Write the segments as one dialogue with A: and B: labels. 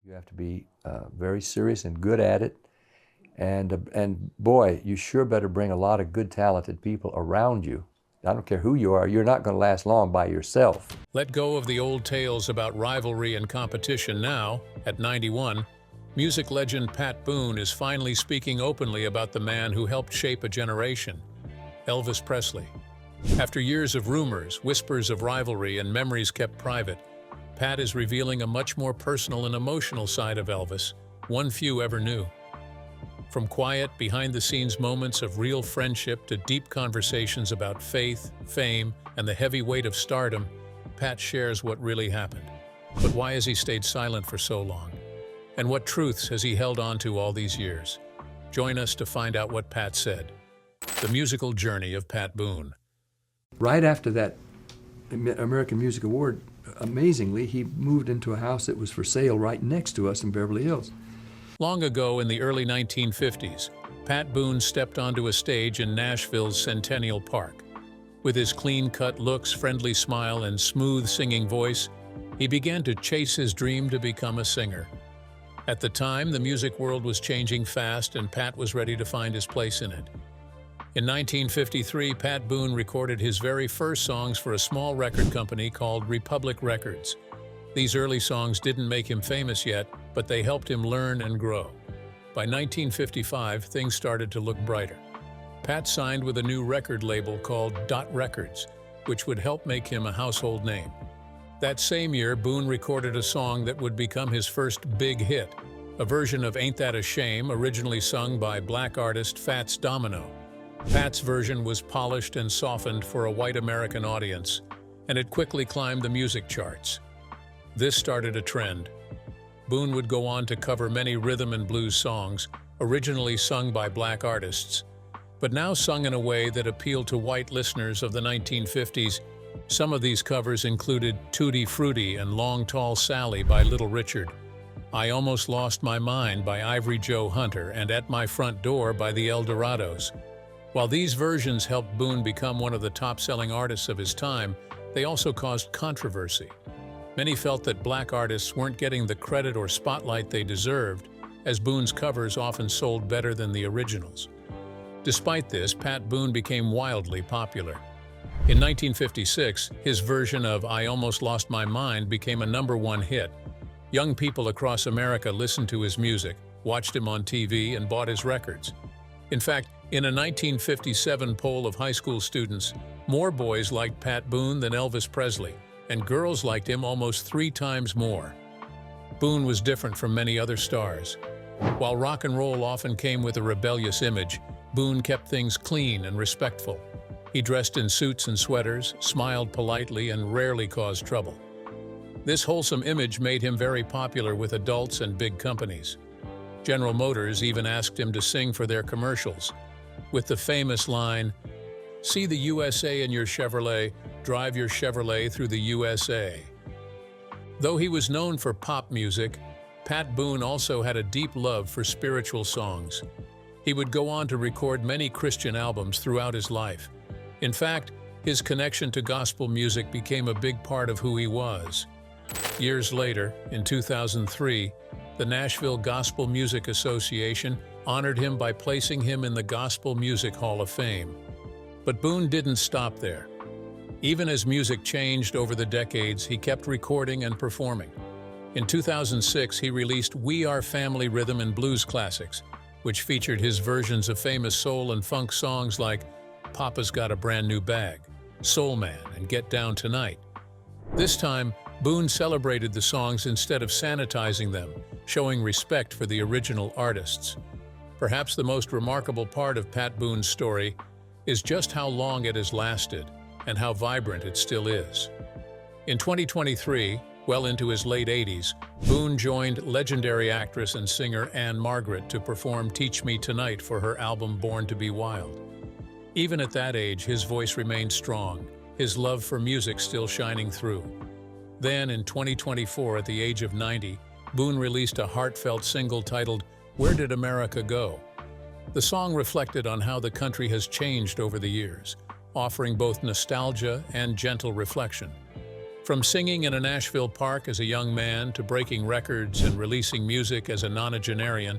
A: You have to be very serious and good at it. And boy, you sure better bring a lot of good, talented people around you. I don't care who you are, you're not going to last long by yourself.
B: Let go of the old tales about rivalry and competition now. At 91, music legend Pat Boone is finally speaking openly about the man who helped shape a generation, Elvis Presley. After years of rumors, whispers of rivalry, and memories kept private, Pat is revealing a much more personal and emotional side of Elvis, one few ever knew. From quiet, behind-the-scenes moments of real friendship to deep conversations about faith, fame, and the heavy weight of stardom, Pat shares what really happened. But why has he stayed silent for so long? And what truths has he held on to all these years? Join us to find out what Pat said. The musical journey of Pat Boone.
A: Right after that American Music Award, amazingly, he moved into a house that was for sale right next to us in Beverly Hills.
B: Long ago in the early 1950s, Pat Boone stepped onto a stage in Nashville's Centennial Park. With his clean-cut looks, friendly smile, and smooth singing voice, he began to chase his dream to become a singer. At the time, the music world was changing fast, and Pat was ready to find his place in it. In 1953, Pat Boone recorded his very first songs for a small record company called Republic Records. These early songs didn't make him famous yet, but they helped him learn and grow. By 1955, things started to look brighter. Pat signed with a new record label called Dot Records, which would help make him a household name. That same year, Boone recorded a song that would become his first big hit, a version of Ain't That a Shame, originally sung by black artist Fats Domino. Pat's version was polished and softened for a white American audience, and it quickly climbed the music charts. This started a trend. Boone would go on to cover many rhythm and blues songs, originally sung by black artists, but now sung in a way that appealed to white listeners of the 1950s. Some of these covers included Tutti Frutti and Long Tall Sally by Little Richard, I Almost Lost My Mind by Ivory Joe Hunter, and At My Front Door by the El Dorados. While these versions helped Boone become one of the top-selling artists of his time, they also caused controversy. Many felt that black artists weren't getting the credit or spotlight they deserved, as Boone's covers often sold better than the originals. Despite this, Pat Boone became wildly popular. In 1956, his version of I Almost Lost My Mind became a #1 hit. Young people across America listened to his music, watched him on TV, and bought his records. In fact, in a 1957 poll of high school students, more boys liked Pat Boone than Elvis Presley, and girls liked him almost 3 times more. Boone was different from many other stars. While rock and roll often came with a rebellious image, Boone kept things clean and respectful. He dressed in suits and sweaters, smiled politely, and rarely caused trouble. This wholesome image made him very popular with adults and big companies. General Motors even asked him to sing for their commercials, with the famous line, "See the USA in your Chevrolet, drive your Chevrolet through the USA." Though he was known for pop music, Pat Boone also had a deep love for spiritual songs. He would go on to record many Christian albums throughout his life. In fact, his connection to gospel music became a big part of who he was. Years later, in 2003, the Nashville Gospel Music Association honored him by placing him in the Gospel Music Hall of Fame. But Boone didn't stop there. Even as music changed over the decades, he kept recording and performing. In 2006, he released We Are Family Rhythm and Blues Classics, which featured his versions of famous soul and funk songs like Papa's Got a Brand New Bag, Soul Man, and Get Down Tonight. This time, Boone celebrated the songs instead of sanitizing them, showing respect for the original artists. Perhaps the most remarkable part of Pat Boone's story is just how long it has lasted and how vibrant it still is. In 2023, well into his late 80s, Boone joined legendary actress and singer Anne Margaret to perform Teach Me Tonight for her album Born to Be Wild. Even at that age, his voice remained strong, his love for music still shining through. Then, in 2024, at the age of 90, Boone released a heartfelt single titled Where Did America Go? The song reflected on how the country has changed over the years, offering both nostalgia and gentle reflection. From singing in a Nashville park as a young man to breaking records and releasing music as a nonagenarian,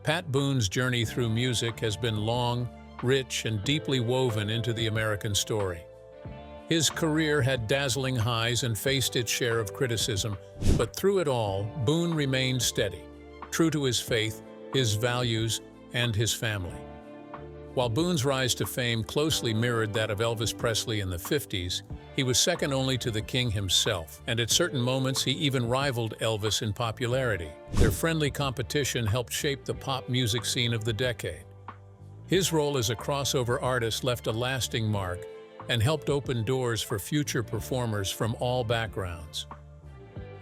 B: Pat Boone's journey through music has been long, rich, and deeply woven into the American story. His career had dazzling highs and faced its share of criticism, but through it all, Boone remained steady, true to his faith, his values, and his family. While Boone's rise to fame closely mirrored that of Elvis Presley in the 50s, he was second only to the King himself, and at certain moments he even rivaled Elvis in popularity. Their friendly competition helped shape the pop music scene of the decade. His role as a crossover artist left a lasting mark and helped open doors for future performers from all backgrounds.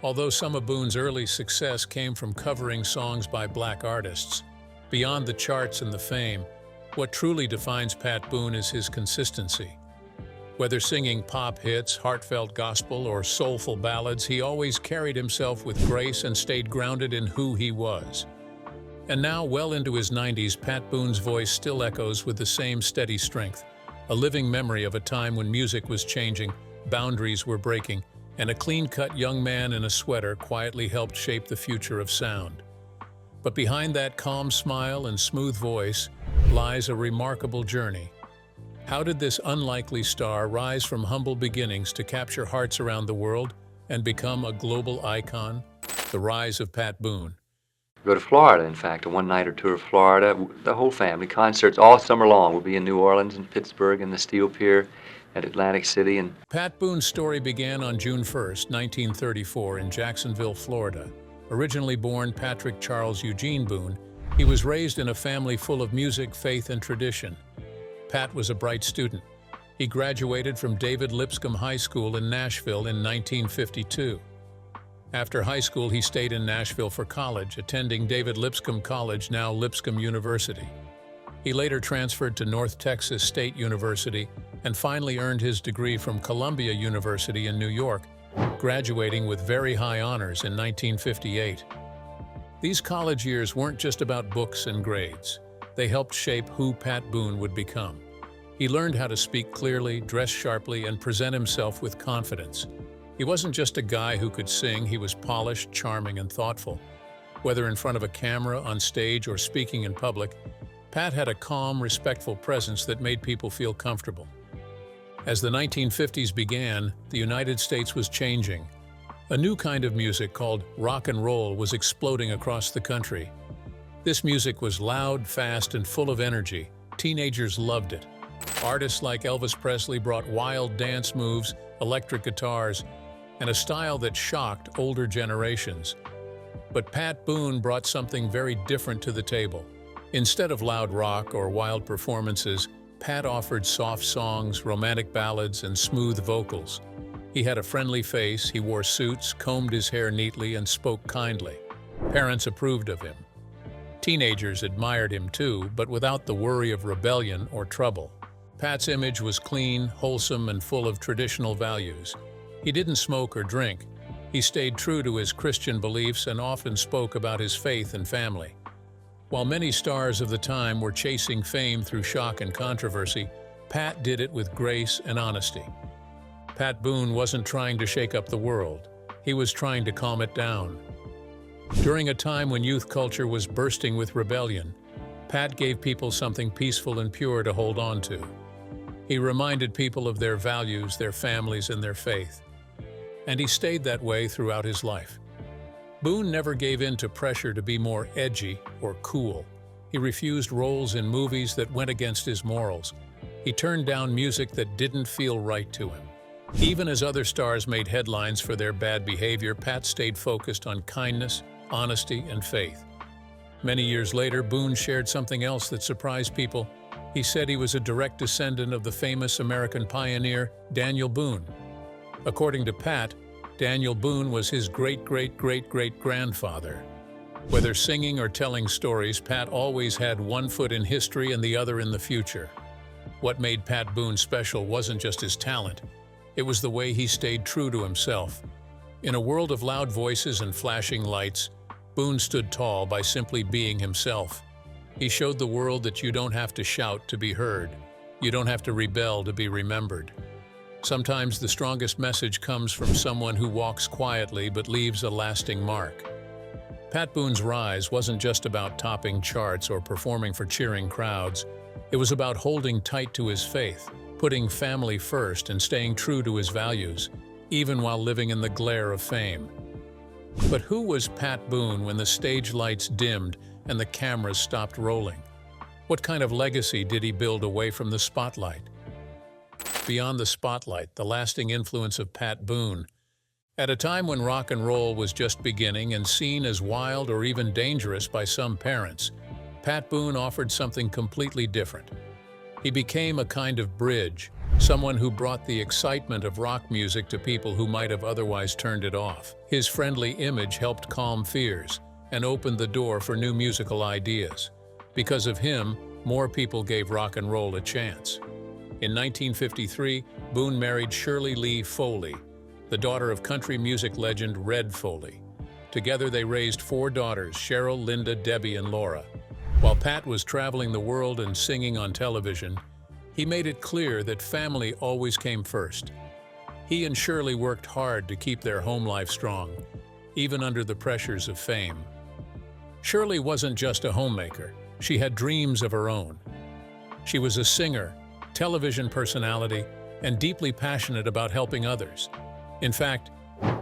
B: Although some of Boone's early success came from covering songs by black artists, beyond the charts and the fame, what truly defines Pat Boone is his consistency. Whether singing pop hits, heartfelt gospel, or soulful ballads, he always carried himself with grace and stayed grounded in who he was. And now, well into his 90s, Pat Boone's voice still echoes with the same steady strength, a living memory of a time when music was changing, boundaries were breaking, and a clean-cut young man in a sweater quietly helped shape the future of sound. But behind that calm smile and smooth voice lies a remarkable journey. How did this unlikely star rise from humble beginnings to capture hearts around the world and become a global icon? The rise of Pat Boone.
A: Go to Florida, in fact, a one-nighter tour of Florida. The whole family, concerts all summer long. We'll be in New Orleans and Pittsburgh and the Steel Pier at Atlantic City. And
B: Pat Boone's story began on June 1st, 1934 in Jacksonville, Florida. Originally born Patrick Charles Eugene Boone, he was raised in a family full of music, faith, and tradition. Pat was a bright student. He graduated from David Lipscomb High School in Nashville in 1952. After high school, he stayed in Nashville for college, attending David Lipscomb College, now Lipscomb University. He later transferred to North Texas State University and finally earned his degree from Columbia University in New York, graduating with very high honors in 1958. These college years weren't just about books and grades. They helped shape who Pat Boone would become. He learned how to speak clearly, dress sharply, and present himself with confidence. He wasn't just a guy who could sing, he was polished, charming, and thoughtful. Whether in front of a camera, on stage, or speaking in public, Pat had a calm, respectful presence that made people feel comfortable. As the 1950s began, the United States was changing. A new kind of music called rock and roll was exploding across the country. This music was loud, fast, and full of energy. Teenagers loved it. Artists like Elvis Presley brought wild dance moves, electric guitars, and a style that shocked older generations. But Pat Boone brought something very different to the table. Instead of loud rock or wild performances, Pat offered soft songs, romantic ballads, and smooth vocals. He had a friendly face, he wore suits, combed his hair neatly, and spoke kindly. Parents approved of him. Teenagers admired him too, but without the worry of rebellion or trouble. Pat's image was clean, wholesome, and full of traditional values. He didn't smoke or drink. He stayed true to his Christian beliefs and often spoke about his faith and family. While many stars of the time were chasing fame through shock and controversy, Pat did it with grace and honesty. Pat Boone wasn't trying to shake up the world. He was trying to calm it down. During a time when youth culture was bursting with rebellion, Pat gave people something peaceful and pure to hold on to. He reminded people of their values, their families, and their faith. And he stayed that way throughout his life. Boone never gave in to pressure to be more edgy or cool. He refused roles in movies that went against his morals. He turned down music that didn't feel right to him. Even as other stars made headlines for their bad behavior, Pat stayed focused on kindness, honesty, and faith. Many years later, Boone shared something else that surprised people. He said he was a direct descendant of the famous American pioneer, Daniel Boone. According to Pat, Daniel Boone was his great-great-great-great-grandfather. Whether singing or telling stories, Pat always had one foot in history and the other in the future. What made Pat Boone special wasn't just his talent. It was the way he stayed true to himself. In a world of loud voices and flashing lights, Boone stood tall by simply being himself. He showed the world that you don't have to shout to be heard. You don't have to rebel to be remembered. Sometimes the strongest message comes from someone who walks quietly but leaves a lasting mark. Pat Boone's rise wasn't just about topping charts or performing for cheering crowds. It was about holding tight to his faith, putting family first and staying true to his values, even while living in the glare of fame. But who was Pat Boone when the stage lights dimmed and the cameras stopped rolling? What kind of legacy did he build away from the spotlight? Beyond the spotlight, the lasting influence of Pat Boone. At a time when rock and roll was just beginning and seen as wild or even dangerous by some parents, Pat Boone offered something completely different. He became a kind of bridge, someone who brought the excitement of rock music to people who might have otherwise turned it off. His friendly image helped calm fears and opened the door for new musical ideas. Because of him, more people gave rock and roll a chance. In 1953, Boone married Shirley Lee Foley, the daughter of country music legend Red Foley. Together they raised 4 daughters, Cheryl, Linda, Debbie, and Laura. While Pat was traveling the world and singing on television, he made it clear that family always came first. He and Shirley worked hard to keep their home life strong, even under the pressures of fame. Shirley wasn't just a homemaker. She had dreams of her own. She was a singer, television personality, and deeply passionate about helping others. In fact,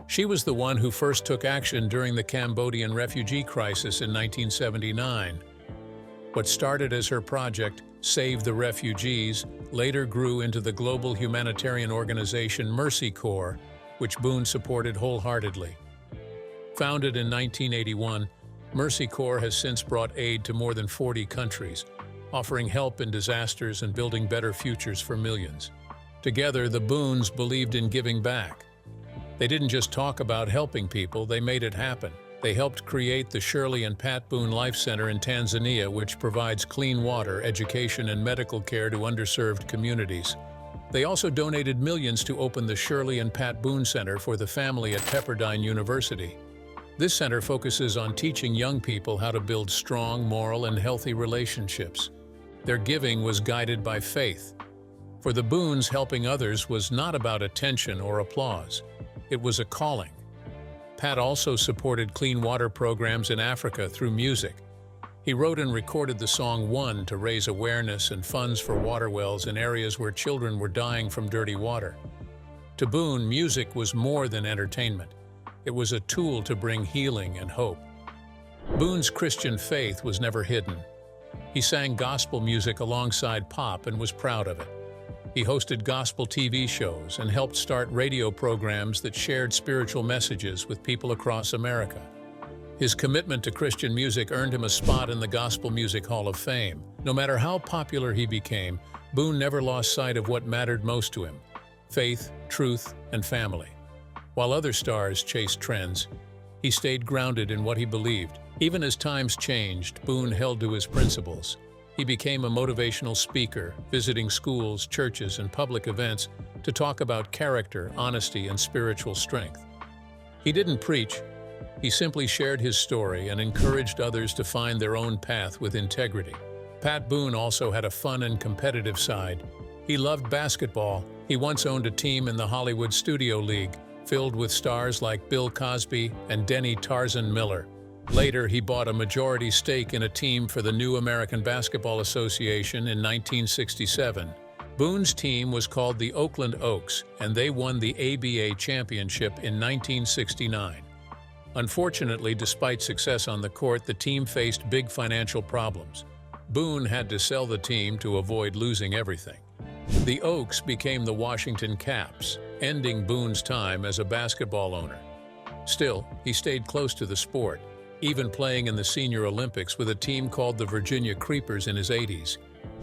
B: she was the one who first took action during the Cambodian refugee crisis in 1979. What started as her project, Save the Refugees, later grew into the global humanitarian organization Mercy Corps, which Boone supported wholeheartedly. Founded in 1981, Mercy Corps has since brought aid to more than 40 countries, offering help in disasters and building better futures for millions. Together, the Boones believed in giving back. They didn't just talk about helping people, they made it happen. They helped create the Shirley and Pat Boone Life Center in Tanzania, which provides clean water, education, and medical care to underserved communities. They also donated millions to open the Shirley and Pat Boone Center for the family at Pepperdine University. This center focuses on teaching young people how to build strong, moral, and healthy relationships. Their giving was guided by faith. For the Boones, helping others was not about attention or applause. It was a calling. Pat also supported clean water programs in Africa through music. He wrote and recorded the song One to raise awareness and funds for water wells in areas where children were dying from dirty water. To Boone, music was more than entertainment. It was a tool to bring healing and hope. Boone's Christian faith was never hidden. He sang gospel music alongside pop and was proud of it. He hosted gospel TV shows and helped start radio programs that shared spiritual messages with people across America. His commitment to Christian music earned him a spot in the Gospel Music Hall of Fame. No matter how popular he became, Boone never lost sight of what mattered most to him: faith, truth, and family. While other stars chased trends, he stayed grounded in what he believed. Even as times changed, Boone held to his principles. He became a motivational speaker, visiting schools, churches, and public events to talk about character, honesty, and spiritual strength. He didn't preach. He simply shared his story and encouraged others to find their own path with integrity. Pat Boone also had a fun and competitive side. He loved basketball. He once owned a team in the Hollywood Studio League, filled with stars like Bill Cosby and Denny Tarzan Miller. Later, he bought a majority stake in a team for the New American Basketball Association in 1967. Boone's team was called the Oakland Oaks, and they won the ABA championship in 1969. Unfortunately, despite success on the court, the team faced big financial problems. Boone had to sell the team to avoid losing everything. The Oaks became the Washington Caps, ending Boone's time as a basketball owner. Still, he stayed close to the sport, even playing in the Senior Olympics with a team called the Virginia Creepers in his 80s.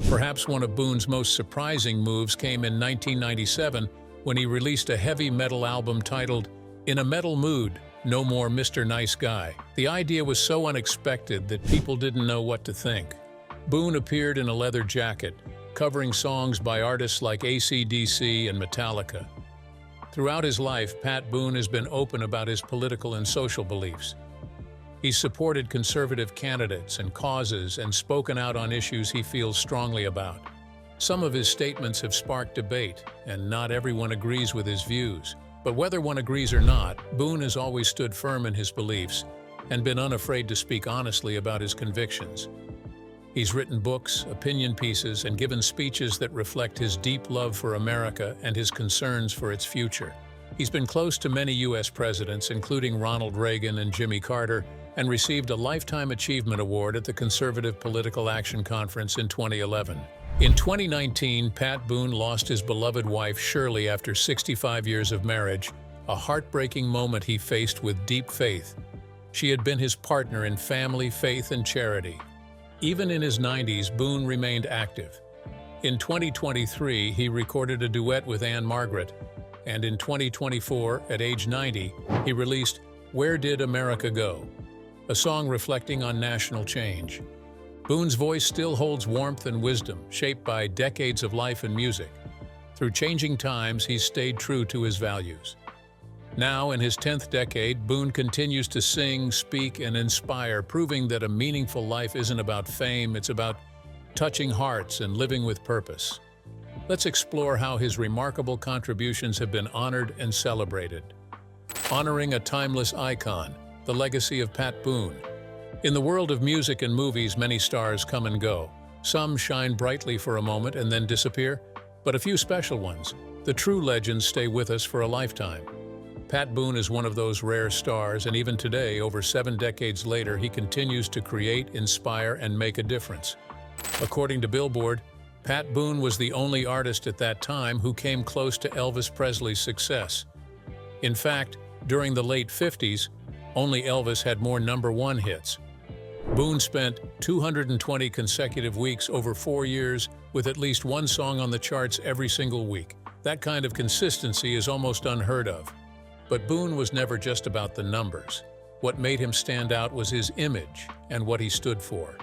B: Perhaps one of Boone's most surprising moves came in 1997 when he released a heavy metal album titled In a Metal Mood, No More Mr. Nice Guy. The idea was so unexpected that people didn't know what to think. Boone appeared in a leather jacket, covering songs by artists like AC/DC and Metallica. Throughout his life, Pat Boone has been open about his political and social beliefs. He's supported conservative candidates and causes and spoken out on issues he feels strongly about. Some of his statements have sparked debate, and not everyone agrees with his views. But whether one agrees or not, Boone has always stood firm in his beliefs and been unafraid to speak honestly about his convictions. He's written books, opinion pieces, and given speeches that reflect his deep love for America and his concerns for its future. He's been close to many U.S. presidents, including Ronald Reagan and Jimmy Carter, and received a Lifetime Achievement Award at the Conservative Political Action Conference in 2011. In 2019, Pat Boone lost his beloved wife Shirley after 65 years of marriage, a heartbreaking moment he faced with deep faith. She had been his partner in family, faith, and charity. Even in his 90s, Boone remained active. In 2023, he recorded a duet with Anne Margaret, and in 2024, at age 90, he released "Where Did America Go?", a song reflecting on national change. Boone's voice still holds warmth and wisdom, shaped by decades of life and music. Through changing times, he's stayed true to his values. Now, in his 10th decade, Boone continues to sing, speak, and inspire, proving that a meaningful life isn't about fame, it's about touching hearts and living with purpose. Let's explore how his remarkable contributions have been honored and celebrated. Honoring a timeless icon, the legacy of Pat Boone. In the world of music and movies, many stars come and go. Some shine brightly for a moment and then disappear, but a few special ones, the true legends, stay with us for a lifetime. Pat Boone is one of those rare stars, and even today, over 7 decades later, he continues to create, inspire, and make a difference. According to Billboard, Pat Boone was the only artist at that time who came close to Elvis Presley's success. In fact, during the late 50s, only Elvis had more #1 hits. Boone spent 220 consecutive weeks over 4 years with at least one song on the charts every single week. That kind of consistency is almost unheard of. But Boone was never just about the numbers. What made him stand out was his image and what he stood for.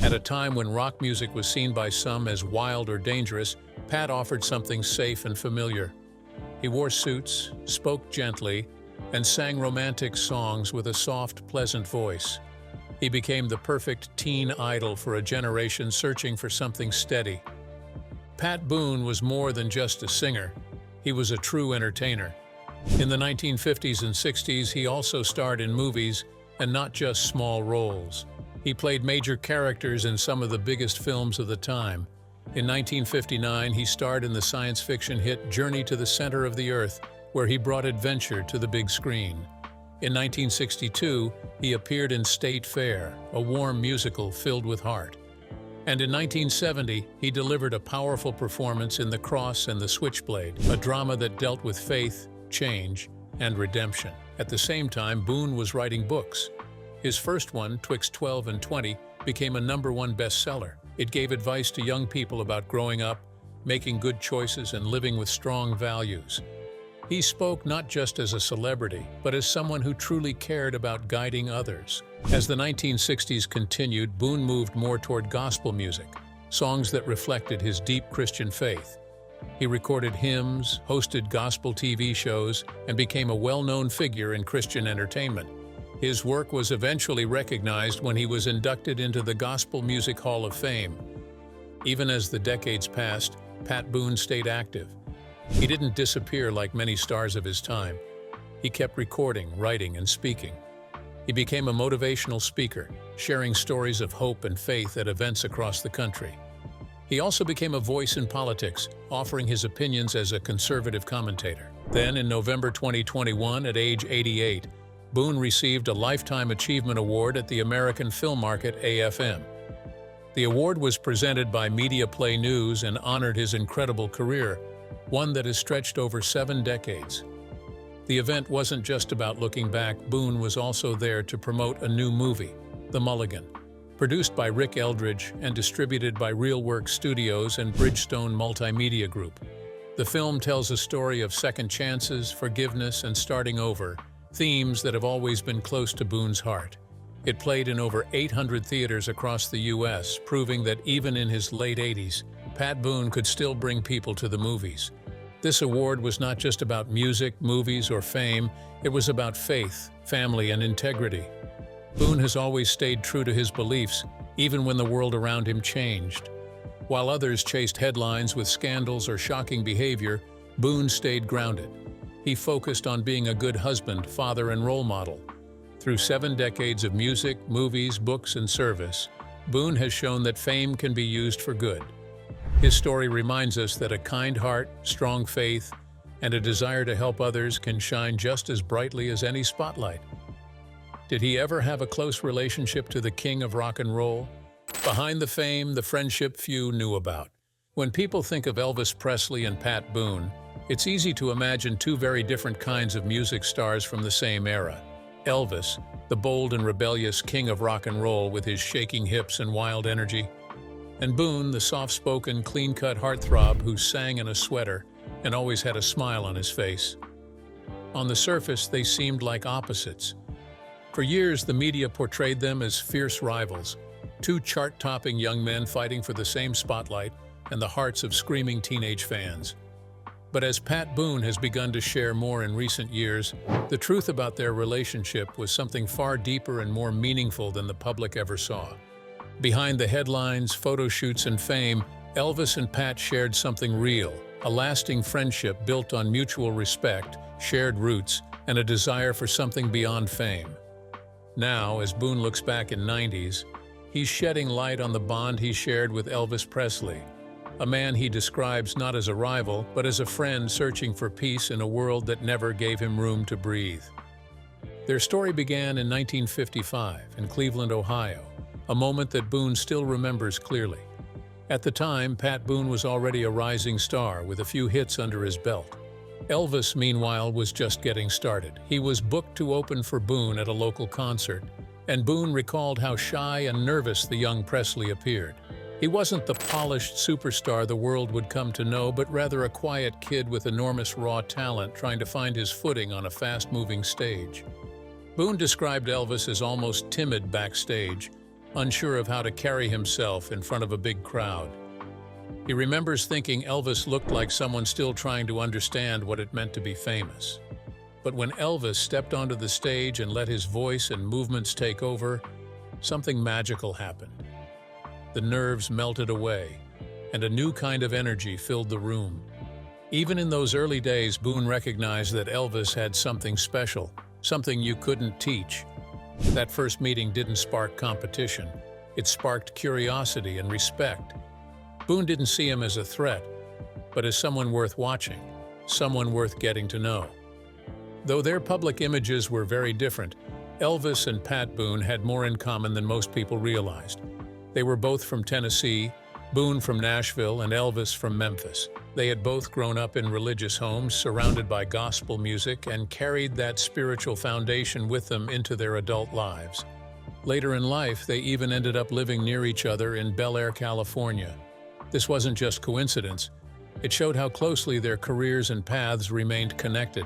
B: At a time when rock music was seen by some as wild or dangerous, Pat offered something safe and familiar. He wore suits, spoke gently, and sang romantic songs with a soft, pleasant voice. He became the perfect teen idol for a generation searching for something steady. Pat Boone was more than just a singer. He was a true entertainer. In the 1950s and 60s, he also starred in movies, and not just small roles. He played major characters in some of the biggest films of the time. In 1959, he starred in the science fiction hit Journey to the Center of the Earth, where he brought adventure to the big screen. In 1962, he appeared in State Fair, a warm musical filled with heart. And in 1970, he delivered a powerful performance in The Cross and the Switchblade, a drama that dealt with faith, change, and redemption. At the same time, Boone was writing books. His first one, Twixt 12 and 20, became a #1 bestseller. It gave advice to young people about growing up, making good choices, and living with strong values. He spoke not just as a celebrity, but as someone who truly cared about guiding others. As the 1960s continued, Boone moved more toward gospel music, songs that reflected his deep Christian faith. He recorded hymns, hosted gospel TV shows, and became a well-known figure in Christian entertainment. His work was eventually recognized when he was inducted into the Gospel Music Hall of Fame. Even as the decades passed, Pat Boone stayed active. He didn't disappear like many stars of his time. He kept recording, writing, and speaking. He became a motivational speaker, sharing stories of hope and faith at events across the country. He also became a voice in politics, offering his opinions as a conservative commentator. Then, in November 2021, at age 88, Boone received a Lifetime Achievement Award at the American Film Market, AFM. The award was presented by Media Play News and honored his incredible career, one that has stretched over 7 decades. The event wasn't just about looking back. Boone was also there to promote a new movie, The Mulligan. Produced by Rick Eldridge and distributed by RealWorks Studios and Bridgestone Multimedia Group. The film tells a story of second chances, forgiveness, and starting over, themes that have always been close to Boone's heart. It played in over 800 theaters across the U.S., proving that even in his late 80s, Pat Boone could still bring people to the movies. This award was not just about music, movies, or fame. It was about faith, family, and integrity. Boone has always stayed true to his beliefs, even when the world around him changed. While others chased headlines with scandals or shocking behavior, Boone stayed grounded. He focused on being a good husband, father, and role model. Through 7 decades of music, movies, books, and service, Boone has shown that fame can be used for good. His story reminds us that a kind heart, strong faith, and a desire to help others can shine just as brightly as any spotlight. Did he ever have a close relationship to the king of rock and roll? Behind the fame, the friendship few knew about. When people think of Elvis Presley and Pat Boone, it's easy to imagine 2 very different kinds of music stars from the same era. Elvis, the bold and rebellious king of rock and roll with his shaking hips and wild energy, and Boone, the soft-spoken, clean-cut heartthrob who sang in a sweater and always had a smile on his face. On the surface, they seemed like opposites. For years, the media portrayed them as fierce rivals, 2 chart-topping young men fighting for the same spotlight and the hearts of screaming teenage fans. But as Pat Boone has begun to share more in recent years, the truth about their relationship was something far deeper and more meaningful than the public ever saw. Behind the headlines, photo shoots, and fame, Elvis and Pat shared something real, a lasting friendship built on mutual respect, shared roots, and a desire for something beyond fame. Now, as Boone looks back in '90s, he's shedding light on the bond he shared with Elvis Presley, a man he describes not as a rival, but as a friend searching for peace in a world that never gave him room to breathe. Their story began in 1955 in Cleveland, Ohio, a moment that Boone still remembers clearly. At the time, Pat Boone was already a rising star with a few hits under his belt. Elvis, meanwhile, was just getting started. He was booked to open for Boone at a local concert, and Boone recalled how shy and nervous the young Presley appeared. He wasn't the polished superstar the world would come to know, but rather a quiet kid with enormous raw talent trying to find his footing on a fast-moving stage. Boone described Elvis as almost timid backstage, unsure of how to carry himself in front of a big crowd. He remembers thinking Elvis looked like someone still trying to understand what it meant to be famous. But when Elvis stepped onto the stage and let his voice and movements take over, something magical happened. The nerves melted away, and a new kind of energy filled the room. Even in those early days, Boone recognized that Elvis had something special, something you couldn't teach. That first meeting didn't spark competition. It sparked curiosity and respect. Boone didn't see him as a threat, but as someone worth watching, someone worth getting to know. Though their public images were very different, Elvis and Pat Boone had more in common than most people realized. They were both from Tennessee, Boone from Nashville and Elvis from Memphis. They had both grown up in religious homes surrounded by gospel music and carried that spiritual foundation with them into their adult lives. Later in life, they even ended up living near each other in Bel Air, California. This wasn't just coincidence. It showed how closely their careers and paths remained connected,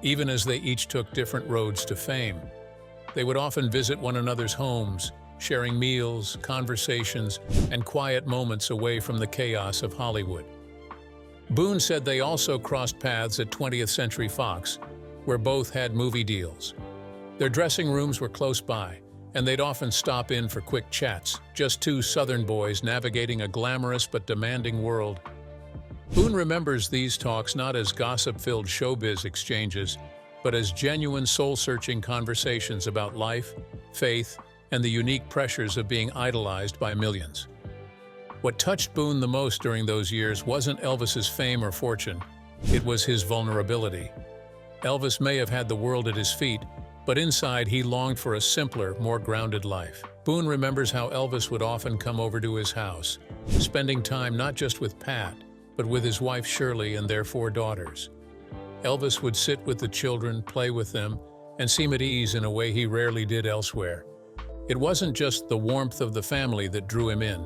B: even as they each took different roads to fame. They would often visit one another's homes, sharing meals, conversations, and quiet moments away from the chaos of Hollywood. Boone said they also crossed paths at 20th Century Fox, where both had movie deals. Their dressing rooms were close by, and they'd often stop in for quick chats, just 2 Southern boys navigating a glamorous but demanding world. Boone remembers these talks not as gossip-filled showbiz exchanges, but as genuine soul-searching conversations about life, faith, and the unique pressures of being idolized by millions. What touched Boone the most during those years wasn't Elvis's fame or fortune, it was his vulnerability. Elvis may have had the world at his feet, but inside he longed for a simpler, more grounded life. Boone remembers how Elvis would often come over to his house, spending time not just with Pat, but with his wife Shirley and their 4 daughters. Elvis would sit with the children, play with them, and seem at ease in a way he rarely did elsewhere. It wasn't just the warmth of the family that drew him in.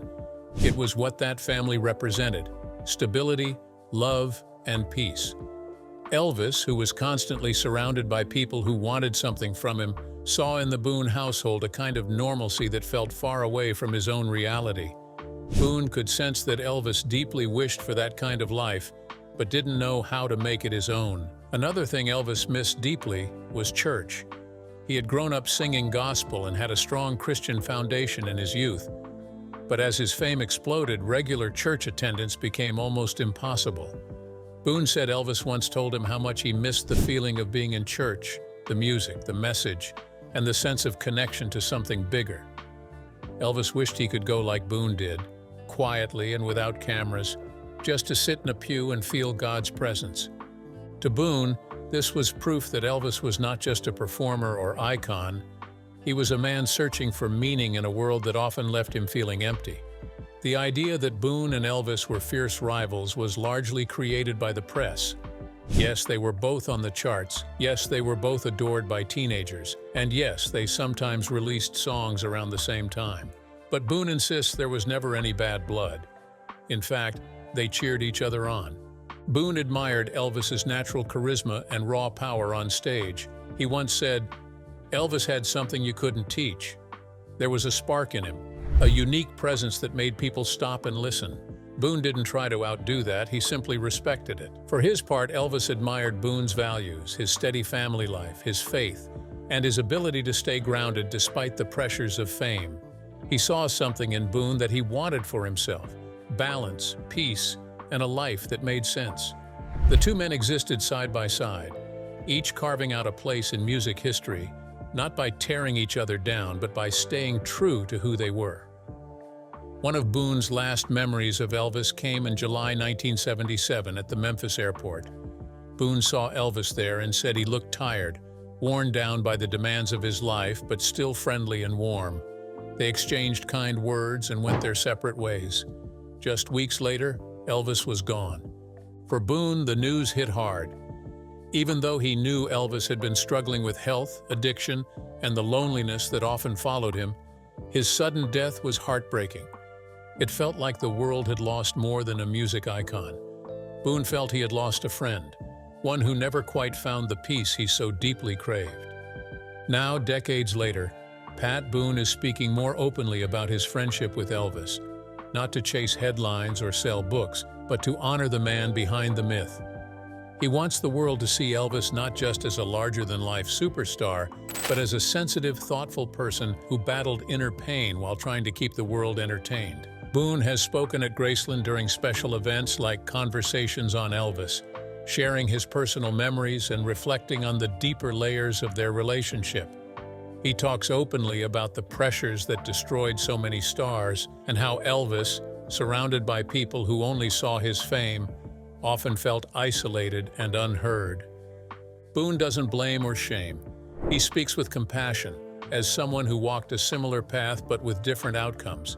B: It was what that family represented: stability, love, and peace. Elvis, who was constantly surrounded by people who wanted something from him, saw in the Boone household a kind of normalcy that felt far away from his own reality. Boone could sense that Elvis deeply wished for that kind of life, but didn't know how to make it his own. Another thing Elvis missed deeply was church. He had grown up singing gospel and had a strong Christian foundation in his youth. But as his fame exploded, regular church attendance became almost impossible. Boone said Elvis once told him how much he missed the feeling of being in church, the music, the message, and the sense of connection to something bigger. Elvis wished he could go like Boone did, quietly and without cameras, just to sit in a pew and feel God's presence. To Boone, this was proof that Elvis was not just a performer or icon. He was a man searching for meaning in a world that often left him feeling empty. The idea that Boone and Elvis were fierce rivals was largely created by the press. Yes, they were both on the charts. Yes, they were both adored by teenagers. And yes, they sometimes released songs around the same time. But Boone insists there was never any bad blood. In fact, they cheered each other on. Boone admired Elvis's natural charisma and raw power on stage. He once said, "Elvis had something you couldn't teach. There was a spark in him, a unique presence that made people stop and listen." Boone didn't try to outdo that, he simply respected it. For his part, Elvis admired Boone's values, his steady family life, his faith, and his ability to stay grounded despite the pressures of fame. He saw something in Boone that he wanted for himself: balance, peace, and a life that made sense. The two men existed side by side, each carving out a place in music history, not by tearing each other down, but by staying true to who they were. One of Boone's last memories of Elvis came in July 1977 at the Memphis airport. Boone saw Elvis there and said he looked tired, worn down by the demands of his life, but still friendly and warm. They exchanged kind words and went their separate ways. Just weeks later, Elvis was gone. For Boone, the news hit hard. Even though he knew Elvis had been struggling with health, addiction, and the loneliness that often followed him, his sudden death was heartbreaking. It felt like the world had lost more than a music icon. Boone felt he had lost a friend, one who never quite found the peace he so deeply craved. Now, decades later, Pat Boone is speaking more openly about his friendship with Elvis, not to chase headlines or sell books, but to honor the man behind the myth. He wants the world to see Elvis not just as a larger-than-life superstar, but as a sensitive, thoughtful person who battled inner pain while trying to keep the world entertained. Boone has spoken at Graceland during special events like Conversations on Elvis, sharing his personal memories and reflecting on the deeper layers of their relationship. He talks openly about the pressures that destroyed so many stars and how Elvis, surrounded by people who only saw his fame, often felt isolated and unheard. Boone doesn't blame or shame. He speaks with compassion, as someone who walked a similar path but with different outcomes.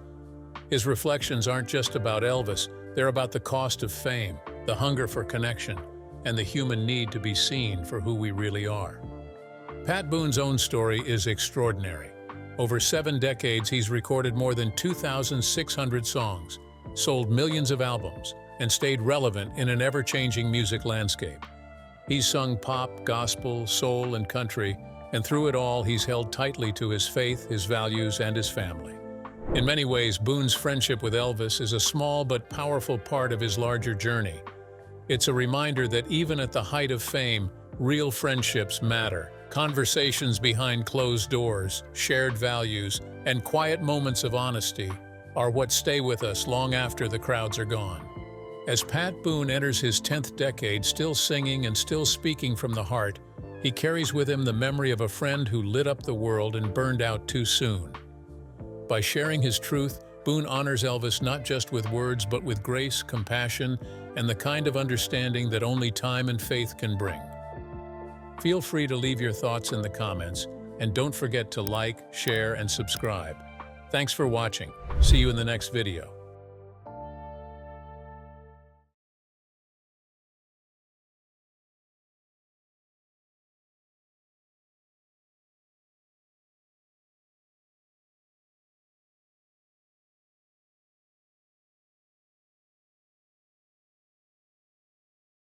B: His reflections aren't just about Elvis, they're about the cost of fame, the hunger for connection, and the human need to be seen for who we really are. Pat Boone's own story is extraordinary. Over 7 decades, he's recorded more than 2,600 songs, sold millions of albums, and stayed relevant in an ever-changing music landscape. He's sung pop, gospel, soul, and country, and through it all, he's held tightly to his faith, his values, and his family. In many ways, Boone's friendship with Elvis is a small but powerful part of his larger journey. It's a reminder that even at the height of fame, real friendships matter. Conversations behind closed doors, shared values, and quiet moments of honesty are what stay with us long after the crowds are gone. As Pat Boone enters his 10th decade, still singing and still speaking from the heart, he carries with him the memory of a friend who lit up the world and burned out too soon. By sharing his truth, Boone honors Elvis not just with words but with grace, compassion, and the kind of understanding that only time and faith can bring. Feel free to leave your thoughts in the comments, and don't forget to like, share, and subscribe. Thanks for watching. See you in the next video.